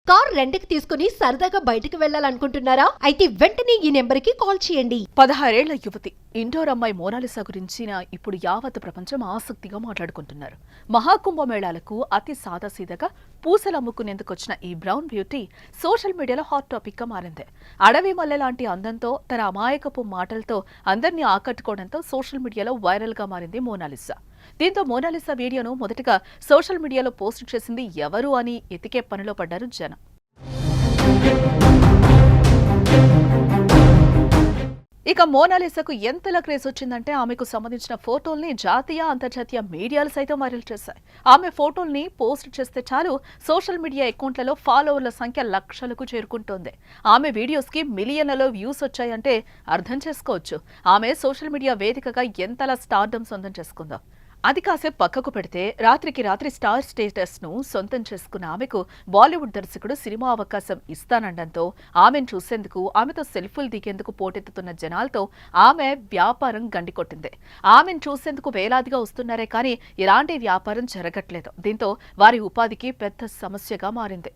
Car రెంట్‌కి తీసుకుని సరదాగా బయటికి వెళ్లాలనుకుంటున్నారా? అయితే వెంటనే ఈ నెంబర్‌కి కాల్ చేయండి. 16 ఏళ్ల యువతి ఇండోర్ అమ్మాయి మోనాలిసా గురించిన ఇప్పుడు యావత్ ప్రపంచం ఆసక్తిగా మాట్లాడుకుంటున్నారు. మహాకుంభమేళాలకు అతి సాదాసీదాగా పూసలు అమ్ముకునేందుకొచ్చిన ఈ బ్రౌన్ బ్యూటీ సోషల్ మీడియాలో హాట్ టాపిక్ గా మారింది. అడవి మల్లె లాంటి అందంతో తన అమాయకపు మాటలతో అందరినీ ఆకట్టుకోవడంతో సోషల్ మీడియాలో వైరల్ గా మారింది మోనాలిసా. దీంతో మోనాలిసా వీడియోను మొదటగా సోషల్ మీడియాలో పోస్ట్ చేసింది ఎవరు అని ఎతికే పనిలో పడ్డారు జనం. ఇక మోనాలిసాకు ఎంతలా క్రేజ్ వచ్చిందంటే ఆమెకు సంబంధించిన ఫోటోల్ని జాతీయ అంతర్జాతీయ మీడియాలు సైతం వైరల్ చేశాయి. ఆమె ఫోటోల్ని పోస్ట్ చేస్తే చాలు సోషల్ మీడియా అకౌంట్లలో ఫాలోవర్ల సంఖ్య లక్షలకు చేరుకుంటోంది. ఆమె వీడియోస్కి మిలియన్లలో వ్యూస్ వచ్చాయంటే అర్థం చేసుకోవచ్చు ఆమె సోషల్ మీడియా వేదికగా ఎంతలా స్టార్డమ్ సొంతం చేసుకుందో. అది కాసేపు పక్కకు పెడితే రాత్రికి రాత్రి స్టార్ స్టేటస్ ను సొంతం చేసుకున్న ఆమెకు బాలీవుడ్ దర్శకుడు సినిమా అవకాశం ఇస్తానండంతో ఆమెను చూసేందుకు ఆమెతో సెల్ఫీలు దిగేందుకు పోటెత్తుతున్న జనాలతో ఆమె వ్యాపారం గండికొట్టింది. ఆమెను చూసేందుకు వేలాదిగా వస్తున్నారే కానీ ఎలాంటి వ్యాపారం జరగట్లేదు. దీంతో వారి ఉపాధికి పెద్ద సమస్యగా మారింది.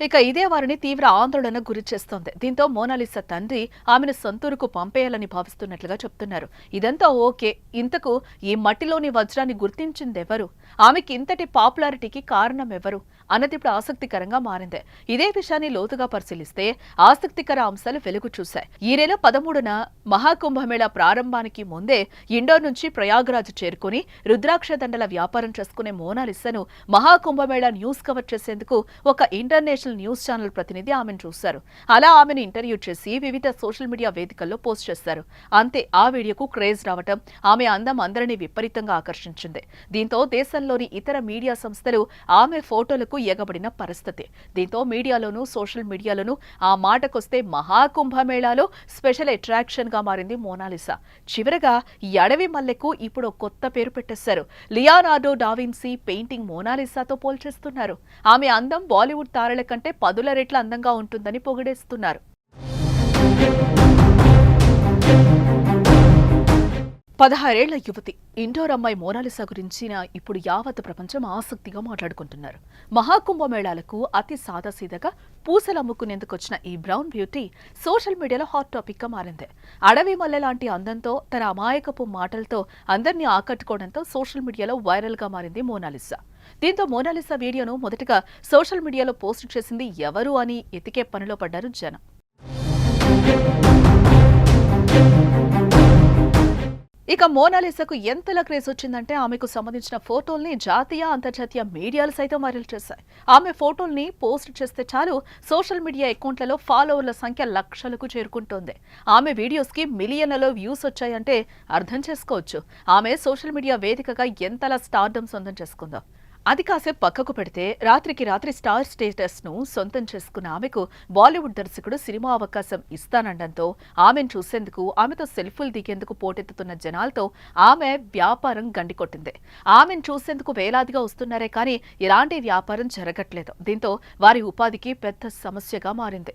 ఇక ఇదే వారిని తీవ్ర ఆందోళనకు గురి చేస్తోంది. దీంతో మోనాలిసా తండ్రి ఆమెను సొంతూరుకు పంపేయాలని భావిస్తున్నట్లుగా చెప్తున్నారు. ఇదంతా ఓకే, ఇంతకు ఈ మట్టిలోని వజ్రాన్ని గుర్తించిందెవరు, ఆమెకి ఇంతటి పాపులారిటీకి కారణం ఎవరు అన్నది ఇప్పుడు ఆసక్తికరంగా మారింది. ఇదే విషయాన్ని లోతుగా పరిశీలిస్తే ఆసక్తికర అంశాలు వెలుగు చూశాయి. ఈ నెల 13న మహాకుంభమేళా ప్రారంభానికి ముందే ఇండోర్ నుంచి ప్రయాగ్రాజ్ చేరుకుని రుద్రాక్ష దండల వ్యాపారం చేసుకునే మోనాలిసాను మహాకుంభమేళా న్యూస్ కవర్ చేసేందుకు ఒక ఇంటర్నేషనల్ న్యూస్ ఛానల్ ప్రతినిధి ఆమెను చూశారు. అలా ఆమెను ఇంటర్వ్యూ చేసి వివిధ సోషల్ మీడియా వేదికల్లో పోస్ట్ చేశారు. అంతే, ఆ వీడియోకు క్రేజ్ రావటం, ఆమె అందం అందరినీ విపరీతంగా ఆకర్షించింది. దీంతో దేశంలోని ఇతర మీడియా సంస్థలు ఆమె ఫోటోలకు ఎగబడిన పరిస్థితి. దీంతో మీడియాలోనూ సోషల్ మీడియాలోనూ ఆ మాటకొస్తే మహాకుంభమేళాలో స్పెషల్ అట్రాక్షన్ గా మారింది మోనాలిసా. చివరగా ఈ అడవి మల్లెకు ఇప్పుడు కొత్త పేరు పెట్టేశారు. లియోనార్డో డావిన్సీ పెయింటింగ్ మోనాలిసాతో పోల్చేస్తున్నారు. ఆమె అందం బాలీవుడ్ తారల కంటే 10 రెట్ల అందంగా ఉంటుందని పొగిడేస్తున్నారు. 16 ఏళ్ల యువతి ఇండోర్ అమ్మాయి మోనాలిసా గురించిన ఇప్పుడు యావత్ ప్రపంచం ఆసక్తిగా మాట్లాడుకుంటున్నారు. మహాకుంభమేళాలకు అతి సాదాసీదాగా పూసలు అమ్ముకునేందుకొచ్చిన ఈ బ్రౌన్ బ్యూటీ సోషల్ మీడియాలో హాట్ టాపిక్ గా మారింది. అడవి మల్లె లాంటి అందంతో తన అమాయకపు మాటలతో అందరినీ ఆకట్టుకోవడంతో సోషల్ మీడియాలో వైరల్ గా మారింది మోనాలిసా. దీంతో మోనాలిసా వీడియోను మొదటగా సోషల్ మీడియాలో పోస్ట్ చేసింది ఎవరు అని ఎతికే పనిలో పడ్డారు జనం. ఇక మోనాలిసాకు ఎంతలా క్రేజ్ వచ్చిందంటే ఆమెకు సంబంధించిన ఫోటోల్ని జాతీయ అంతర్జాతీయ మీడియాలు సైతం వైరల్ చేశాయి. ఆమె ఫోటోల్ని పోస్ట్ చేస్తే చాలు సోషల్ మీడియా అకౌంట్లలో ఫాలోవర్ల సంఖ్య లక్షలకు చేరుకుంటోంది. ఆమె వీడియోస్కి మిలియన్లలో వ్యూస్ వచ్చాయంటే అర్థం చేసుకోవచ్చు ఆమె సోషల్ మీడియా వేదికగా ఎంతలా స్టార్డమ్ సొంతం చేసుకుందో. అది కాసేపు పక్కకు పెడితే రాత్రికి రాత్రి స్టార్ స్టేటస్ ను సొంతం చేసుకున్న ఆమెకు బాలీవుడ్ దర్శకుడు సినిమా అవకాశం ఇస్తానండంతో ఆమెను చూసేందుకు ఆమెతో సెల్ఫీలు దిగేందుకు పోటెత్తుతున్న జనాలతో ఆమె వ్యాపారం గండికొట్టింది. ఆమెను చూసేందుకు వేలాదిగా వస్తున్నారే కానీ ఎలాంటి వ్యాపారం జరగట్లేదు. దీంతో వారి ఉపాధికి పెద్ద సమస్యగా మారింది.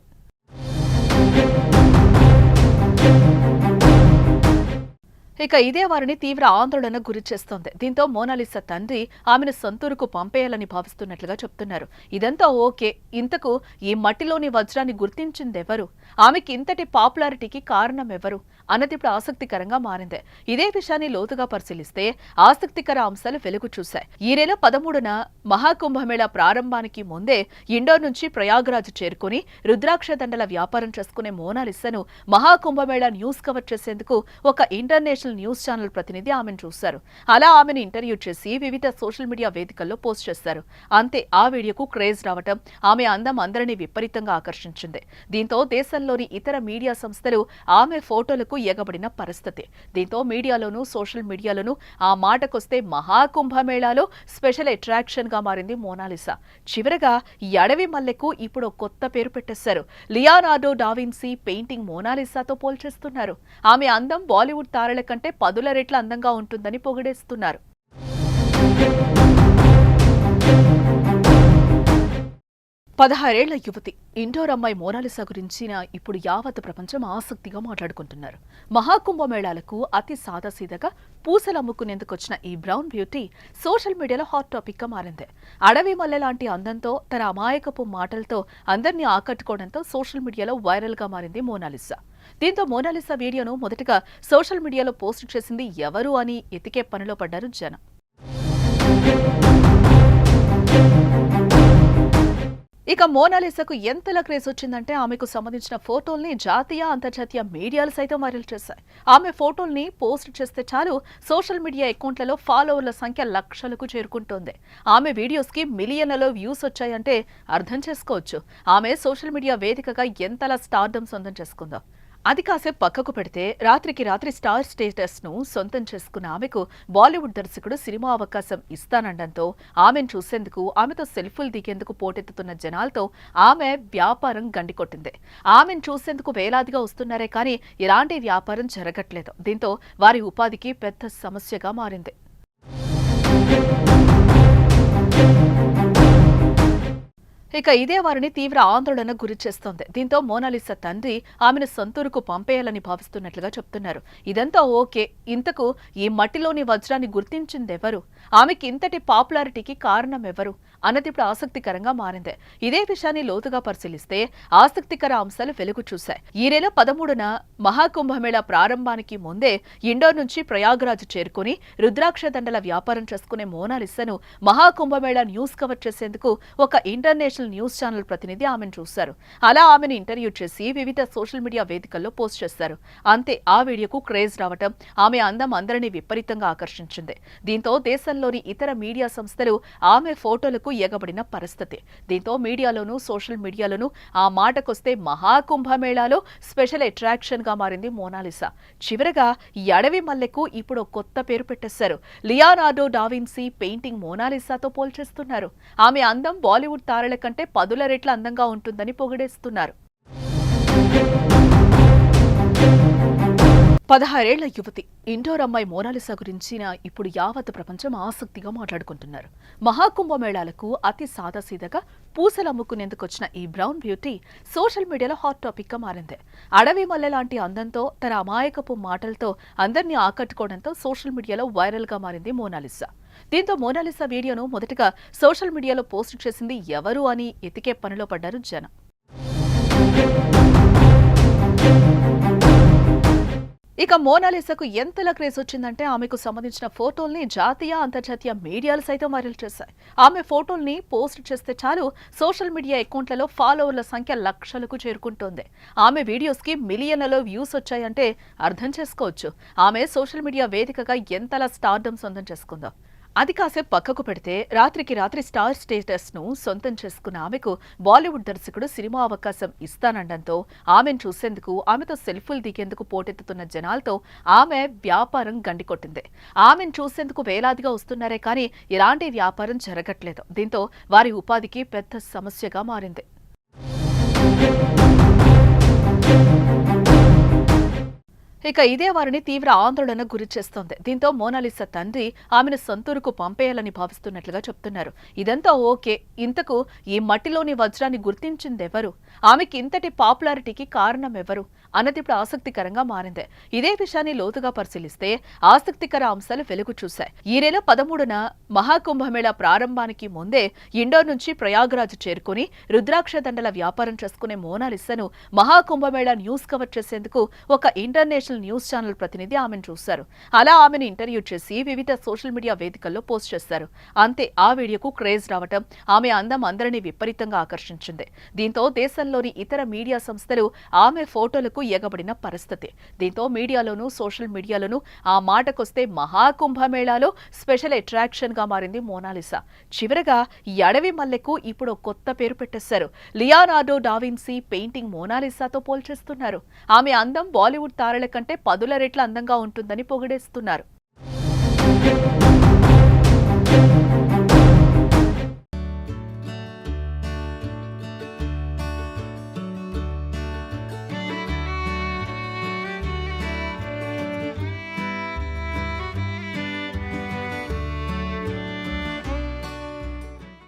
ఇక ఇదే వారిని తీవ్ర ఆందోళనకు గురి చేస్తోంది. దీంతో మోనాలిసా తండ్రి ఆమెను సొంతూరుకు పంపేయాలని భావిస్తున్నట్లుగా చెప్తున్నారు. ఇదంతా ఓకే, ఇంతకు ఈ మట్టిలోని వజ్రాన్ని గుర్తించిందెవరు, ఆమెకి ఇంతటి పాపులారిటీకి కారణం ఎవరు అన్నది ఇప్పుడు ఆసక్తికరంగా మారింది. ఇదే విషయాన్ని లోతుగా పరిశీలిస్తే ఆసక్తికర అంశాలు వెలుగు చూశాయి. ఈ నెల 13న మహాకుంభమేళా ప్రారంభానికి ముందే ఇండోర్ నుంచి ప్రయాగ్రాజ్ చేరుకుని రుద్రాక్ష దండల వ్యాపారం చేసుకునే మోనాలిసాను మహాకుంభమేళా న్యూస్ కవర్ చేసేందుకు ఒక ఇంటర్నేషనల్ న్యూస్ ఛానల్ ప్రతినిధి ఆమెను చూశారు. అలా ఆమెను ఇంటర్వ్యూ చేసి వివిధ సోషల్ మీడియా వేదికల్లో పోస్ట్ చేశారు. అంతే, ఆ వీడియోకు క్రేజ్ రావటం, ఆమె అందం అందరినీ విపరీతంగా ఆకర్షించింది. దీంతో దేశంలోని ఇతర మీడియా సంస్థలు ఆమె ఫోటోలకు ఎగబడిన పరిస్థితి. దీంతో మీడియాలోనూ సోషల్ మీడియాలోనూ ఆ మాటకొస్తే మహాకుంభమేళాలో స్పెషల్ అట్రాక్షన్ గా మారింది మోనాలిసా. చివరగా ఈ అడవి మల్లెకు ఇప్పుడు కొత్త పేరు పెట్టేశారు. లియోనార్డో డావిన్సీ పెయింటింగ్ మోనాలిసాతో పోల్చేస్తున్నారు. ఆమె అందం బాలీవుడ్ తారల కంటే 10 రెట్ల అందంగా ఉంటుందని పొగిడేస్తున్నారు. 16 ఏళ్ల యువతి ఇండోర్ అమ్మాయి మోనాలిసా గురించిన ఇప్పుడు యావత్ ప్రపంచం ఆసక్తిగా మాట్లాడుకుంటున్నారు. మహాకుంభమేళాలకు అతి సాదాసీదాగా పూసలు అమ్ముకునేందుకు వచ్చిన ఈ బ్రౌన్ బ్యూటీ సోషల్ మీడియాలో హాట్ టాపిక్ గా మారింది. అడవి మల్లె లాంటి అందంతో తన అమాయకపు మాటలతో అందరినీ ఆకట్టుకోవడంతో సోషల్ మీడియాలో వైరల్ గా మారింది మోనాలిసా. దీంతో మోనాలిసా వీడియోను మొదటగా సోషల్ మీడియాలో పోస్ట్ చేసింది ఎవరు అని ఎతికే పనిలో పడ్డారు జనం. ఇక మోనాలిసాకు ఎంతలా క్రేజ్ వచ్చిందంటే ఆమెకు సంబంధించిన ఫోటోల్ని జాతీయ అంతర్జాతీయ మీడియాలు సైతం వైరల్ చేశాయి. ఆమె ఫోటోల్ని పోస్ట్ చేస్తే చాలు సోషల్ మీడియా అకౌంట్లలో ఫాలోవర్ల సంఖ్య లక్షలకు చేరుకుంటోంది. ఆమె వీడియోస్కి మిలియన్లలో వ్యూస్ వచ్చాయంటే అర్థం చేసుకోవచ్చు ఆమె సోషల్ మీడియా వేదికగా ఎంతలా స్టార్డమ్ సొంతం చేసుకుందో. అది కాసేపు పక్కకు పెడితే రాత్రికి రాత్రి స్టార్ స్టేటస్ ను సొంతం చేసుకున్న ఆమెకు బాలీవుడ్ దర్శకుడు సినిమా అవకాశం ఇస్తానండంతో ఆమెను చూసేందుకు ఆమెతో సెల్ఫీలు దిగేందుకు పోటెత్తుతున్న జనాలతో ఆమె వ్యాపారం గండికొట్టింది. ఆమెను చూసేందుకు వేలాదిగా వస్తున్నారే కానీ ఎలాంటి వ్యాపారం జరగట్లేదు. దీంతో వారి ఉపాధికి పెద్ద సమస్యగా మారింది. ఇక ఇదే వారిని తీవ్ర ఆందోళన గురి చేస్తోంది. దీంతో మోనాలిసా తండ్రి ఆమెను సొంతూరుకు పంపేయాలని భావిస్తున్నట్లుగా చెప్తున్నారు. ఇదంతా ఓకే, ఇంతకు ఈ మట్టిలోని వజ్రాన్ని గుర్తించిందెవరు, ఆమెకి ఇంతటి పాపులారిటీకి కారణం ఎవరు అన్నది ఇప్పుడు ఆసక్తికరంగా మారింది. ఇదే విషయాన్ని లోతుగా పరిశీలిస్తే ఆసక్తికర అంశాలు వెలుగు చూశాయి. ఈ నెల 13న మహాకుంభమేళా ప్రారంభానికి ముందే ఇండోర్ నుంచి ప్రయాగ్రాజ్ చేరుకుని రుద్రాక్ష దండల వ్యాపారం చేసుకునే మోనాలిసాను మహాకుంభమేళా న్యూస్ కవర్ చేసేందుకు ఒక ఇంటర్నేషనల్ న్యూస్ ఛానల్ ప్రతినిధి ఆమెను చూశారు. అలా ఆమెను ఇంటర్వ్యూ చేసి వివిధ సోషల్ మీడియా వేదికల్లో పోస్ట్ చేశారు. అంతే, ఆ వీడియోకు క్రేజ్ రావటం, ఆమె అందం అందరినీ విపరీతంగా ఆకర్షించింది. దీంతో దేశంలోని ఇతర మీడియా సంస్థలు ఆమె ఫోటోలకు ఎగబడిన పరిస్థితి. దీంతో మీడియాలోనూ సోషల్ మీడియాలోనూ ఆ మాటకొస్తే మహాకుంభమేళాలో స్పెషల్ అట్రాక్షన్ గా మారింది మోనాలిసా. చివరగా ఈ అడవి మల్లెకు ఇప్పుడు కొత్త పేరు పెట్టేశారు. లియోనార్డో డావిన్సీ పెయింటింగ్ మోనాలిసాతో పోల్చేస్తున్నారు. ఆమె అందం బాలీవుడ్ తారల కంటే 10 రెట్ల అందంగా ఉంటుందని పొగిడేస్తున్నారు. 16 ఏళ్ల యువతి ఇండోర్ అమ్మాయి మోనాలిసా గురించిన ఇప్పుడు యావత్ ప్రపంచం ఆసక్తిగా మాట్లాడుకుంటున్నారు. మహాకుంభమేళాలకు అతి సాదాసీదాగా పూసలు అమ్ముకునేందుకు వచ్చిన ఈ బ్రౌన్ బ్యూటీ సోషల్ మీడియాలో హాట్ టాపిక్ గా మారింది. అడవి మల్లె లాంటి అందంతో తన అమాయకపు మాటలతో అందరినీ ఆకట్టుకోవడంతో సోషల్ మీడియాలో వైరల్ గా మారింది మోనాలిసా. దీంతో మోనాలిసా వీడియోను మొదటగా సోషల్ మీడియాలో పోస్ట్ చేసింది ఎవరు అని ఎతికే పనిలో పడ్డారు జనం. ఇక మోనాలిసాకు ఎంతలా క్రేజ్ వచ్చిందంటే ఆమెకు సంబంధించిన ఫోటోల్ని జాతీయ అంతర్జాతీయ మీడియాలు సైతం వైరల్ చేశాయి. ఆమె ఫోటోల్ని పోస్ట్ చేస్తే చాలు సోషల్ మీడియా అకౌంట్లలో ఫాలోవర్ల సంఖ్య లక్షలకు చేరుకుంటోంది. ఆమె వీడియోస్కి మిలియన్లలో వ్యూస్ వచ్చాయంటే అర్థం చేసుకోవచ్చు ఆమె సోషల్ మీడియా వేదికగా ఎంతలా స్టార్డమ్ సొంతం చేసుకుందో. అది కాసేపు పక్కకు పెడితే రాత్రికి రాత్రి స్టార్ స్టేటస్ ను సొంతం చేసుకున్న ఆమెకు బాలీవుడ్ దర్శకుడు సినిమా అవకాశం ఇస్తానండంతో ఆమెను చూసేందుకు ఆమెతో సెల్ఫీలు దిగేందుకు పోటెత్తుతున్న జనాలతో ఆమె వ్యాపారం గండికొట్టింది. ఆమెను చూసేందుకు వేలాదిగా వస్తున్నారే కానీ ఎలాంటి వ్యాపారం జరగట్లేదు. దీంతో వారి ఉపాధికి పెద్ద సమస్యగా మారింది. ఇక ఇదే వారిని తీవ్ర ఆందోళన గురి చేస్తోంది. దీంతో మోనాలిసా తండ్రి ఆమెను సొంతూరుకు పంపేయాలని భావిస్తున్నట్లుగా చెప్తున్నారు. ఇదంతా ఓకే, ఇంతకు ఈ మట్టిలోని వజ్రాన్ని గుర్తించిందెవరు, ఆమెకి ఇంతటి పాపులారిటీకి కారణం ఎవరు అన్నది ఇప్పుడు ఆసక్తికరంగా మారింది. ఇదే విషయాన్ని లోతుగా పరిశీలిస్తే ఆసక్తికర అంశాలు వెలుగు చూశాయి. ఈ నెల 13న మహాకుంభమేళా ప్రారంభానికి ముందే ఇండోర్ నుంచి ప్రయాగ్రాజ్ చేరుకుని రుద్రాక్ష దండల వ్యాపారం చేసుకునే మోనాలిసాను మహాకుంభమేళా న్యూస్ కవర్ చేసేందుకు ఒక ఇంటర్నేషనల్ న్యూస్ ఛానల్ ప్రతినిధి ఆమెను చూశారు. అలా ఆమెను ఇంటర్వ్యూ చేసి వివిధ సోషల్ మీడియా వేదికల్లో పోస్ట్ చేశారు. అంతే, ఆ వీడియోకు క్రేజ్ రావటం, ఆమె అందం అందరినీ విపరీతంగా ఆకర్షించింది. దీంతో దేశంలోని ఇతర మీడియా సంస్థలు ఆమె ఫోటోలకు ఎగబడిన పరిస్థితి. దీంతో మీడియాలోనూ సోషల్ మీడియాలోనూ ఆ మాటకొస్తే మహాకుంభమేళాలో స్పెషల్ అట్రాక్షన్ గా మారింది మోనాలిసా. చివరగా ఈ అడవి మల్లెకు ఇప్పుడు కొత్త పేరు పెట్టేశారు. లియోనార్డో డావిన్సీ పెయింటింగ్ మోనాలిసాతో పోల్చేస్తున్నారు. ఆమె అందం బాలీవుడ్ తారల కంటే 10 రెట్ల అందంగా ఉంటుందని పొగిడేస్తున్నారు.